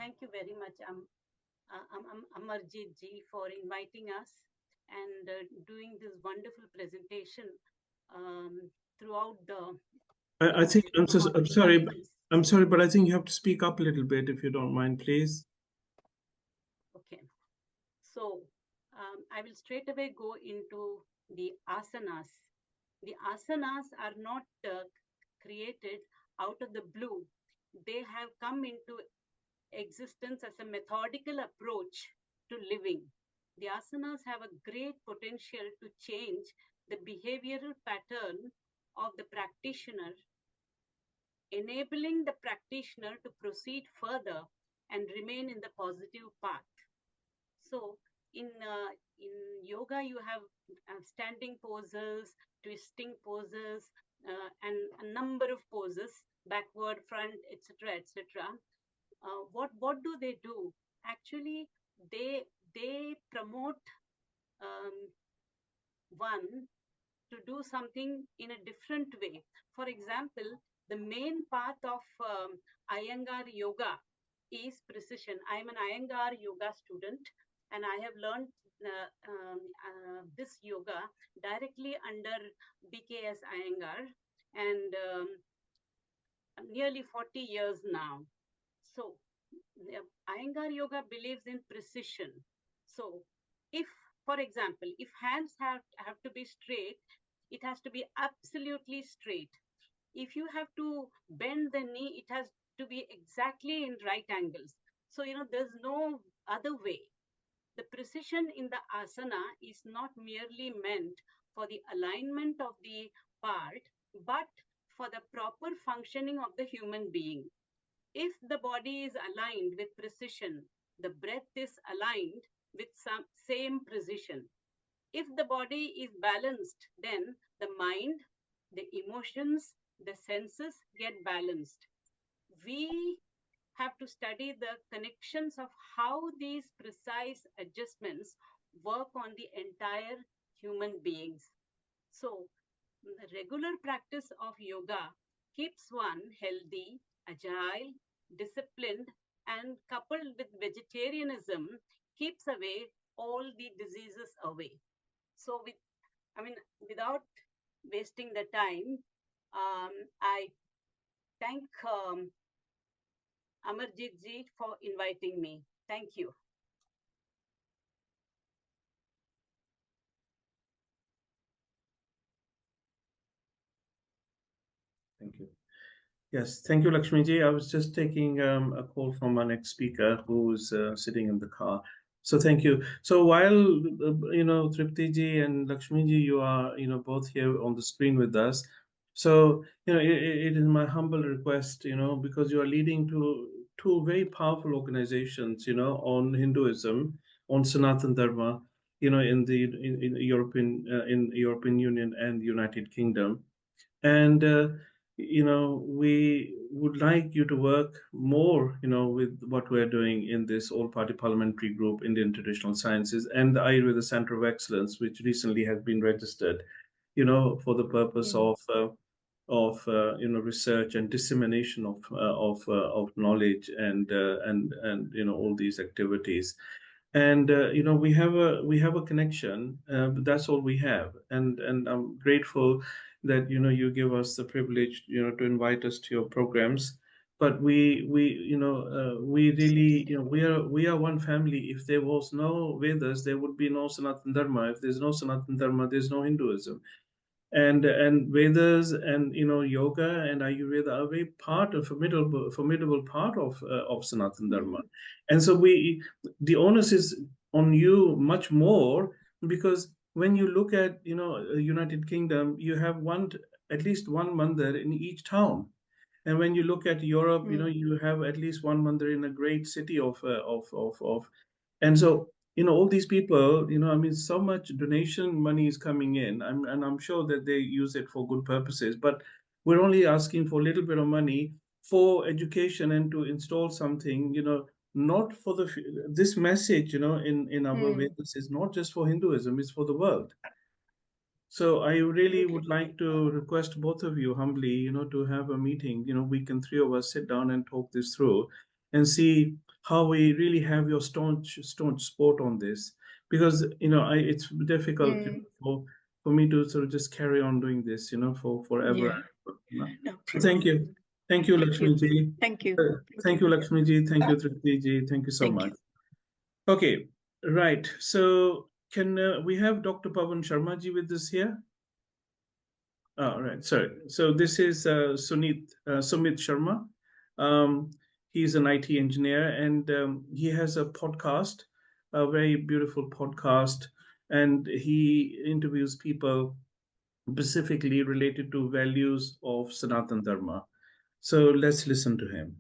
Thank you very much, Amarjit ji, for inviting us and doing this wonderful presentation um, throughout the I think conference. I'm sorry, but I think you have to speak up a little bit if you don't mind, please. Okay, so I will straight away go into the asanas. The asanas are not created out of the blue. They have come into existence as a methodical approach to living. The asanas have a great potential to change the behavioral pattern of the practitioner, enabling the practitioner to proceed further and remain in the positive path. So, in yoga, you have standing poses, twisting poses, and a number of poses, backward, front, etc., etc. What do they do? Actually, they promote um, one to do something in a different way. For example, the main path of Iyengar yoga is precision. I'm an Iyengar yoga student, and I have learned this yoga directly under BKS Iyengar, and nearly 40 years now. So, Iyengar yoga believes in precision. So, if, for example, if hands have to be straight, it has to be absolutely straight. If you have to bend the knee, it has to be exactly in right angles. So, there's no other way. The precision in the asana is not merely meant for the alignment of the part, but for the proper functioning of the human being. If the body is aligned with precision, the breath is aligned with some same precision. If the body is balanced, then the mind, the emotions, the senses get balanced. We have to study the connections of how these precise adjustments work on the entire human beings. So, the regular practice of yoga keeps one healthy, agile, disciplined, and coupled with vegetarianism, keeps away all the diseases away. So, without wasting the time, I thank Amarjit ji for inviting me. Thank you. Thank you. Yes, thank you, Lakshmi ji. I was just taking a call from our next speaker who's sitting in the car. So thank you. So while Tripti ji and Lakshmi ji, you are both here on the screen with us. So it is my humble request, because you are leading to two very powerful organizations, on Hinduism, on Sanatan Dharma, in European Union and United Kingdom, and we would like you to work more with what we're doing in this all party parliamentary group, Indian Traditional Sciences, and the Ayurveda Center of Excellence, which recently has been registered for the purpose of research and dissemination of knowledge and all these activities. And we have a connection, but that's all we have. And I'm grateful that you give us the privilege to invite us to your programs. But we really, we are one family. If there was no Vedas, there would be no Sanatan Dharma. If there's no Sanatan Dharma, there's no Hinduism. And Vedas and yoga and Ayurveda are very part of formidable part of Sanatan Dharma. And so the onus is on you much more, because when you look at United Kingdom, you have at least one mandir in each town. And when you look at Europe, you have at least one mandir in a great city of. And so, all these people, I mean, so much donation money is coming in, and I'm sure that they use it for good purposes. But we're only asking for a little bit of money for education and to install something, not for this message, in our Vedas is not just for Hinduism, it's for the world. So I really would like to request both of you humbly, to have a meeting. We can, three of us, sit down and talk this through and see how we really have your staunch support on this, because it's difficult, Mm, for me to sort of just carry on doing this, for forever. yeah, no So thank problem. you. Thank you, Thank you. Lakshmi ji. Thank you. Thank Thank you. you, Lakshmi ji. Thank you, Tripti ji. Thank you so Thank much. you. Okay, right. So can we have Dr. Pawan Sharma ji with us here? Oh, right. Sorry. So this is Sumit Sharma. Um, he's an IT engineer, and he has a podcast, a very beautiful podcast, and he interviews people specifically related to values of Sanatan Dharma. So let's listen to him.